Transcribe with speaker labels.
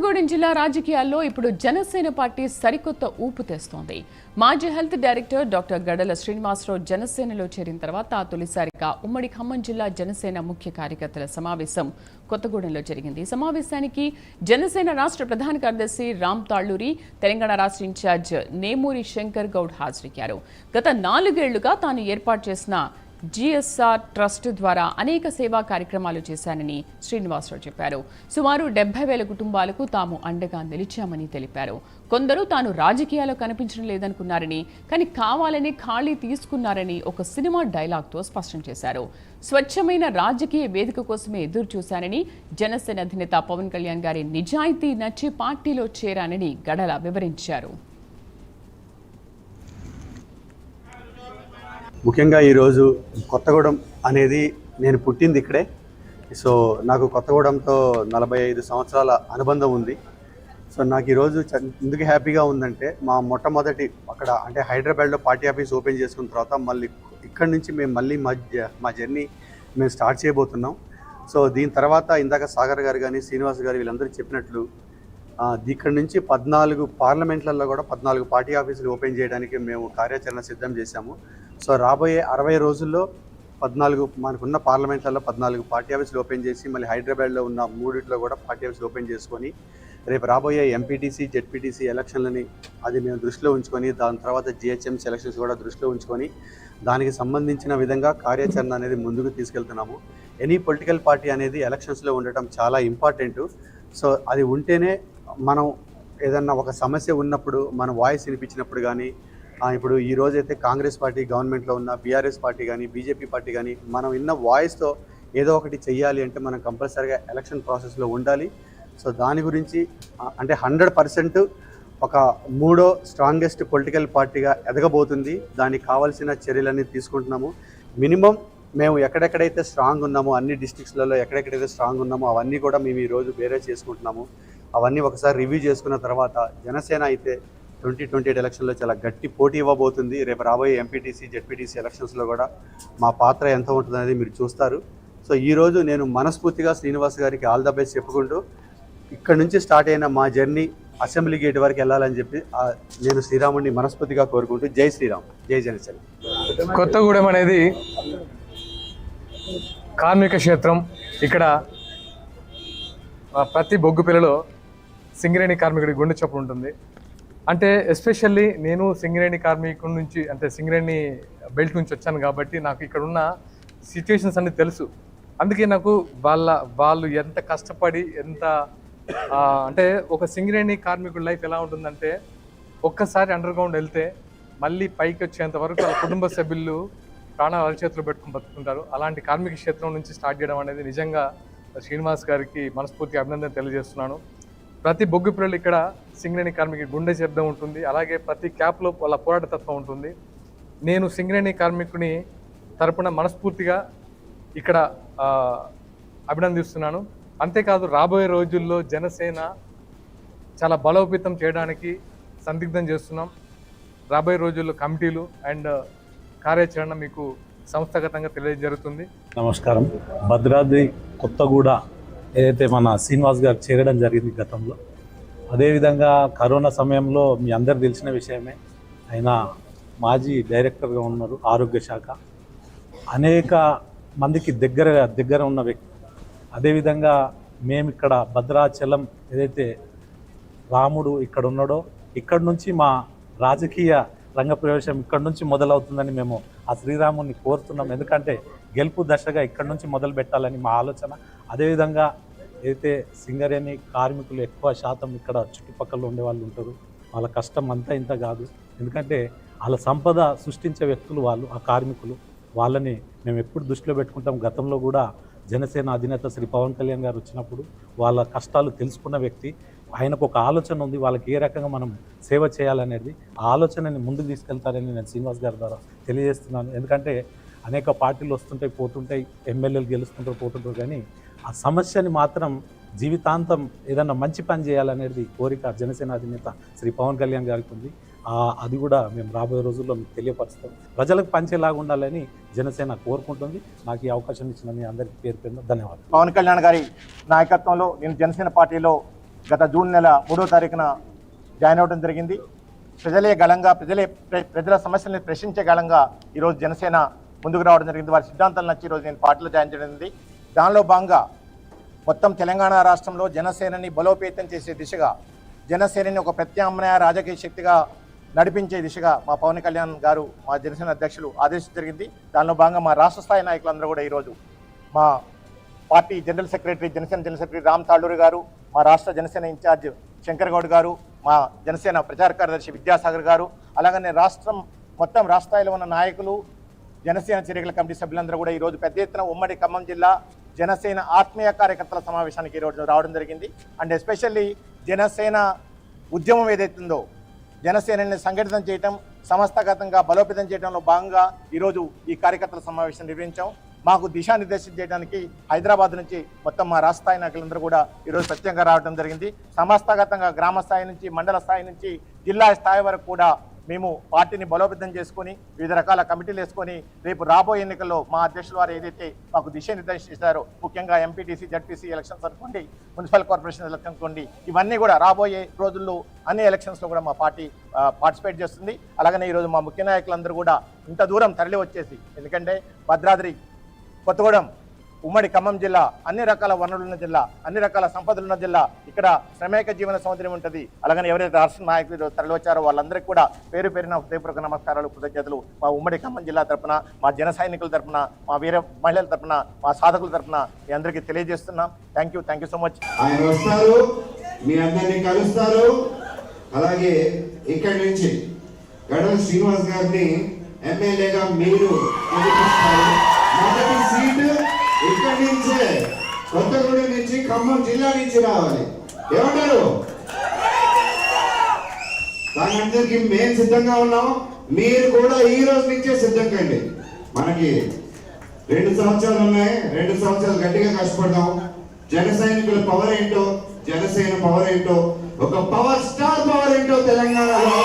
Speaker 1: కొత్తగూడెం జిల్లా రాజకీయాల్లో ఇప్పుడు జనసేన పార్టీ సరికొత్త ఊపు తెస్తోంది. మాజీ హెల్త్ డైరెక్టర్ డాక్టర్ గడల శ్రీనివాసరావు జనసేనలో చేరిన తర్వాత తొలిసారిగా ఉమ్మడి ఖమ్మం జిల్లా జనసేన ముఖ్య కార్యకర్తల సమావేశం కొత్తగూడెంలో జరిగింది. ఈ సమావేశానికి జనసేన రాష్ట్ర ప్రధాన కార్యదర్శి రామ్ తాళ్లూరి, తెలంగాణ రాష్ట్ర ఇన్ఛార్జ్ నేమూరి శంకర్ గౌడ్ హాజరయ్యారు. గత 4 ఏళ్లుగా తాను ఏర్పాటు చేసిన జిఎస్ఆర్ ట్రస్ట్ ద్వారా అనేక సేవా కార్యక్రమాలు చేశానని శ్రీనివాసరావు చెప్పారు. సుమారు 70,000 కుటుంబాలకు తాము అండగా నిలిచామని తెలిపారు. కొందరు తాను రాజకీయాల్లో కనిపించడం లేదనుకున్నారని, కానీ కావాలని ఖాళీ తీసుకున్నారని ఒక సినిమా డైలాగ్తో స్పష్టం చేశారు. స్వచ్ఛమైన రాజకీయ వేదిక కోసమే ఎదురు చూశానని, జనసేన అధినేత పవన్ కళ్యాణ్ గారి నిజాయితీ నచ్చి పార్టీలో చేరానని గడల వివరించారు.
Speaker 2: ముఖ్యంగా ఈరోజు కొత్తగూడెం అనేది నేను పుట్టింది ఇక్కడే. సో నాకు కొత్తగూడెంతో 45 సంవత్సరాల అనుబంధం ఉంది. సో నాకు ఈరోజు ఎందుకు హ్యాపీగా ఉందంటే, మా మొట్టమొదటి అక్కడ అంటే హైదరాబాద్లో పార్టీ ఆఫీస్ ఓపెన్ చేసుకున్న తర్వాత మళ్ళీ ఇక్కడి నుంచి మేము మళ్ళీ మా జర్నీ మేము స్టార్ట్ చేయబోతున్నాం. సో దీని తర్వాత ఇందాక సాగర్ గారు కానీ శ్రీనివాస్ గారు వీళ్ళందరూ చెప్పినట్లు ఇక్కడ నుంచి 14 పార్లమెంట్లలో కూడా 14 పార్టీ ఆఫీసులు ఓపెన్ చేయడానికి మేము కార్యాచరణ సిద్ధం చేశాము. సో రాబోయే 60 రోజుల్లో 14 మనకున్న పార్లమెంట్లలో 14 పార్టీ ఆఫీసులు ఓపెన్ చేసి, మళ్ళీ హైదరాబాద్లో ఉన్న 3 కూడా పార్టీ ఆఫీసులు ఓపెన్ చేసుకొని, రేపు రాబోయే ఎంపీటీసీ జెడ్పీటీసీ ఎలక్షన్లని అది మేము దృష్టిలో ఉంచుకొని, దాని తర్వాత జిహెచ్ఎంసీ ఎలక్షన్స్ కూడా దృష్టిలో ఉంచుకొని దానికి సంబంధించిన విధంగా కార్యాచరణ అనేది ముందుకు తీసుకెళ్తున్నాము. ఎనీ పొలిటికల్ పార్టీ అనేది ఎలక్షన్స్లో ఉండటం చాలా ఇంపార్టెంటు. సో అది ఉంటేనే మనం ఏదన్నా ఒక సమస్య ఉన్నప్పుడు మన వాయిస్ వినిపించినప్పుడు కానీ, ఇప్పుడు ఈ రోజైతే కాంగ్రెస్ పార్టీ గవర్నమెంట్లో ఉన్న బీఆర్ఎస్ పార్టీ కానీ బీజేపీ పార్టీ కానీ మనం విన్న వాయిస్తో ఏదో ఒకటి చెయ్యాలి అంటే మనం కంపల్సరీగా ఎలక్షన్ ప్రాసెస్లో ఉండాలి. సో దాని గురించి అంటే 100% ఒక 3వ స్ట్రాంగెస్ట్ పొలిటికల్ పార్టీగా ఎదగబోతుంది. దానికి కావాల్సిన చర్యలన్నీ తీసుకుంటున్నాము. మినిమం మేము ఎక్కడెక్కడైతే స్ట్రాంగ్ ఉన్నామో, అన్ని డిస్ట్రిక్ట్స్లలో ఎక్కడెక్కడైతే స్ట్రాంగ్ ఉన్నామో అవన్నీ కూడా మేము ఈరోజు వేరే చేసుకుంటున్నాము. అవన్నీ ఒకసారి రివ్యూ చేసుకున్న తర్వాత జనసేన అయితే 2028 ఎలక్షన్లో చాలా గట్టి పోటీ ఇవ్వబోతుంది. రేపు రాబోయే ఎంపీటీసీ జెడ్పీటీసీ ఎలక్షన్స్లో కూడా మా పాత్ర ఎంత ఉంటుందనేది మీరు చూస్తారు. సో ఈరోజు నేను మనస్ఫూర్తిగా శ్రీనివాస్ గారికి ఆల్ ద బెస్ట్ చెప్పుకుంటూ ఇక్కడ నుంచి స్టార్ట్ అయిన మా జర్నీ అసెంబ్లీ గేట్ వరకు వెళ్ళాలని చెప్పి నేను శ్రీరాముడిని మనస్ఫూర్తిగా కోరుకుంటూ జై శ్రీరామ్, జై జనసేన.
Speaker 3: కొత్తగూడెం అనేది కార్మిక క్షేత్రం. ఇక్కడ ప్రతి బొగ్గు పిల్లలో సింగరేణి కార్మికుడి గుండె చప్పుడు ఉంటుంది. అంటే ఎస్పెషల్లీ నేను సింగరేణి కార్మికుడి నుంచి, అంటే సింగరేణి బెల్ట్ నుంచి వచ్చాను కాబట్టి నాకు ఇక్కడ ఉన్న సిచ్యువేషన్స్ అన్నీ తెలుసు. అందుకే నాకు వాళ్ళు ఎంత కష్టపడి ఎంత అంటే ఒక సింగరేణి కార్మికుడి లైఫ్ ఎలా ఉంటుందంటే, ఒక్కసారి అండర్ గ్రౌండ్ వెళ్తే మళ్ళీ పైకి వచ్చేంత వరకు వాళ్ళ కుటుంబ సభ్యులు ప్రాణాలు అరచేతులు పెట్టుకుని బతుకుంటారు. అలాంటి కార్మిక క్షేత్రం నుంచి స్టార్ట్ చేయడం అనేది నిజంగా శ్రీనివాస్ గారికి మనస్ఫూర్తిగా అభినందన తెలియజేస్తున్నాను. ప్రతి బొగ్గు పిల్లలు ఇక్కడ సింగరేణి కార్మికుడి గుండె శబ్దం ఉంటుంది. అలాగే ప్రతి క్యాప్లో వాళ్ళ పోరాట తత్వం ఉంటుంది. నేను సింగరేణి కార్మికుని తరపున మనస్ఫూర్తిగా ఇక్కడ అభినందిస్తున్నాను. అంతేకాదు రాబోయే రోజుల్లో జనసేన చాలా బలోపేతం చేయడానికి సందిగ్ధం చేస్తున్నాం. రాబోయే రోజుల్లో కమిటీలు అండ్ కార్యాచరణ మీకు సంస్థాగతంగా తెలియజేస్తుంది.
Speaker 4: నమస్కారం. భద్రాద్రి కొత్తగూడ ఏదైతే మన శ్రీనివాస్ గారు చేరడం జరిగింది గతంలో, అదేవిధంగా కరోనా సమయంలో మీ అందరు తెలిసిన విషయమే, ఆయన మాజీ డైరెక్టర్గా ఉన్నారు ఆరోగ్య శాఖ. అనేక మందికి దగ్గర ఉన్న వ్యక్తి. అదేవిధంగా మేము ఇక్కడ భద్రాచలం ఏదైతే రాముడు ఇక్కడ ఉన్నాడో, ఇక్కడ నుంచి మా రాజకీయ రంగ ప్రవేశం ఇక్కడ నుంచి మొదలవుతుందని మేము ఆ శ్రీరాముని కోరుతున్నాం. ఎందుకంటే గెలుపు దశగా ఇక్కడ నుంచి మొదలు పెట్టాలని మా ఆలోచన. అదేవిధంగా అయితే సింగరేణి కార్మికులు ఎక్కువ శాతం ఇక్కడ చుట్టుపక్కల ఉండే వాళ్ళు ఉంటారు. వాళ్ళ కష్టం అంతా ఇంత కాదు. ఎందుకంటే వాళ్ళ సంపద సృష్టించే వ్యక్తులు వాళ్ళు, ఆ కార్మికులు. వాళ్ళని మేము ఎప్పుడు దృష్టిలో పెట్టుకుంటాం. గతంలో కూడా జనసేన అధినేత శ్రీ పవన్ కళ్యాణ్ గారు వచ్చినప్పుడు వాళ్ళ కష్టాలు తెలుసుకున్న వ్యక్తి. ఆయనకు ఒక ఆలోచన ఉంది, వాళ్ళకి ఏ రకంగా మనం సేవ చేయాలనేది. ఆ ఆలోచనని ముందుకు తీసుకెళ్తారని నేను శ్రీనివాస్ గారి ద్వారా తెలియజేస్తున్నాను. ఎందుకంటే అనేక పార్టీలు వస్తుంటాయి పోతుంటాయి, ఎమ్మెల్యేలు గెలుస్తుంటారు పోతుంటారు, కానీ ఆ సమస్యని మాత్రం జీవితాంతం ఏదన్నా మంచి పని చేయాలనేది కోరిక జనసేన అధినేత శ్రీ పవన్ కళ్యాణ్ గారికి ఉంది. అది కూడా మేము రాబోయే రోజుల్లో మీకు తెలియపరుస్తాం. ప్రజలకు పంచేలాగా ఉండాలని జనసేన కోరుకుంటుంది. నాకు ఈ అవకాశం ఇచ్చిన మీ అందరికీ పేరు ధన్యవాదాలు.
Speaker 5: పవన్ కళ్యాణ్ గారి నాయకత్వంలో నేను జనసేన పార్టీలో గత జూన్ నెల 3వ తారీఖున జాయిన్ అవ్వడం జరిగింది. ప్రజలే గళంగా ప్రజల సమస్యల్ని ప్రశ్నించే గళంగా ఈరోజు జనసేన ముందుకు రావడం జరిగింది. వారి సిద్ధాంతాలు నచ్చి ఈరోజు నేను పార్టీలో జాయిన్ చేయడం జరిగింది. దానిలో భాగంగా మొత్తం తెలంగాణ రాష్ట్రంలో జనసేనని బలోపేతం చేసే దిశగా, జనసేనని ఒక ప్రత్యామ్నాయ రాజకీయ శక్తిగా నడిపించే దిశగా మా పవన్ కళ్యాణ్ గారు, మా జనసేన అధ్యక్షులు ఆదేశించడం జరిగింది. దానిలో భాగంగా మా రాష్ట్ర స్థాయి నాయకులందరూ కూడా ఈరోజు మా party general secretary, Janasena general secretary Ram Talluri గారు, మా రాష్ట్ర జనసేన ఇన్ఛార్జ్ శంకర్ గౌడ్ గారు, మా జనసేన ప్రచార కార్యదర్శి విద్యాసాగర్ గారు, అలాగనే మొత్తం రాష్ట్రాల్లో ఉన్న నాయకులు, జనసేన చర్యల కమిటీ సభ్యులందరూ కూడా ఈరోజు పెద్ద ఎత్తున ఉమ్మడి ఖమ్మం జిల్లా జనసేన ఆత్మీయ కార్యకర్తల సమావేశానికి ఈరోజు రావడం జరిగింది. అండ్ ఎస్పెషల్లీ జనసేన ఉద్యమం ఏదైతుందో జనసేనని సంఘటితం చేయటం, సంస్థాగతంగా బలోపేతం చేయడంలో భాగంగా ఈరోజు ఈ కార్యకర్తల సమావేశం నిర్వహించాం. మాకు దిశానిర్దేశం చేయడానికి హైదరాబాద్ నుంచి మొత్తం మా రాష్ట్ర స్థాయి నాయకులందరూ కూడా ఈరోజు ప్రత్యేకంగా రావడం జరిగింది. సంస్థాగతంగా గ్రామ స్థాయి నుంచి, మండల స్థాయి నుంచి, జిల్లా స్థాయి వరకు కూడా మేము పార్టీని బలోపేతం చేసుకొని వివిధ రకాల కమిటీలు వేసుకొని రేపు రాబోయే ఎన్నికల్లో మా అధ్యక్షుల వారు ఏదైతే మాకు దిశానిర్దేశం చేశారో, ముఖ్యంగా ఎంపీటీసీ, జడ్పీసీ ఎలక్షన్స్ అనుకోండి, మున్సిపల్ కార్పొరేషన్ ఎలక్షన్స్ అనుకోండి, ఇవన్నీ కూడా రాబోయే రోజుల్లో అన్ని ఎలక్షన్స్లో కూడా మా పార్టీ పార్టిసిపేట్ చేస్తుంది. అలాగనే ఈరోజు మా ముఖ్య నాయకులందరూ కూడా ఇంత దూరం తరలి వచ్చేసి, ఎందుకంటే భద్రాద్రి కొత్తగూడెం ఉమ్మడి ఖమ్మం జిల్లా అన్ని రకాల వనరులున్న జిల్లా, అన్ని రకాల సంపదలున్న జిల్లా, ఇక్కడ శ్రమేక జీవన సౌందర్యం ఉంటుంది. అలాగనే ఎవరైతే రాష్ట్ర నాయకులు తరలి వచ్చారో వాళ్ళందరికీ కూడా పేరు పేరున హృదయపూర్వక నమస్కారాలు, కృతజ్ఞతలు. మా ఉమ్మడి ఖమ్మం జిల్లా తరఫున, మా జన సైనికుల తరఫున, మా వీర మహిళల తరఫున, మా సాధకుల తరఫున మీ అందరికీ తెలియజేస్తున్నాం. Thank you so much.
Speaker 6: ఆయన వస్తారు, మీ అందరినీ కలుస్తారు. అలాగే ఇక్కడి నుంచి గడల శ్రీనివాస్ గారిని ఎమ్మెల్యేగా మీరు గెలిపిస్తారు. మొదటి సీటు ఇక్కడి నుంచే, కొత్తగూడెం నుంచి, ఖమ్మం జిల్లా నుంచి రావాలి. ఏమంటారు? దానందరికీ మేము సిద్ధంగా ఉన్నాం. మీరు కూడా ఈ రోజు నుంచే సిద్ధం కండి. మనకి 2 సంవత్సరాలు ఉన్నాయి. 2 సంవత్సరాలు గట్టిగా కష్టపడదాం. జన సైనికుల పవర్ ఏంటో, జనసేన పవర్ ఏంటో, ఒక పవర్ స్టార్ పవర్ ఏంటో తెలంగాణలో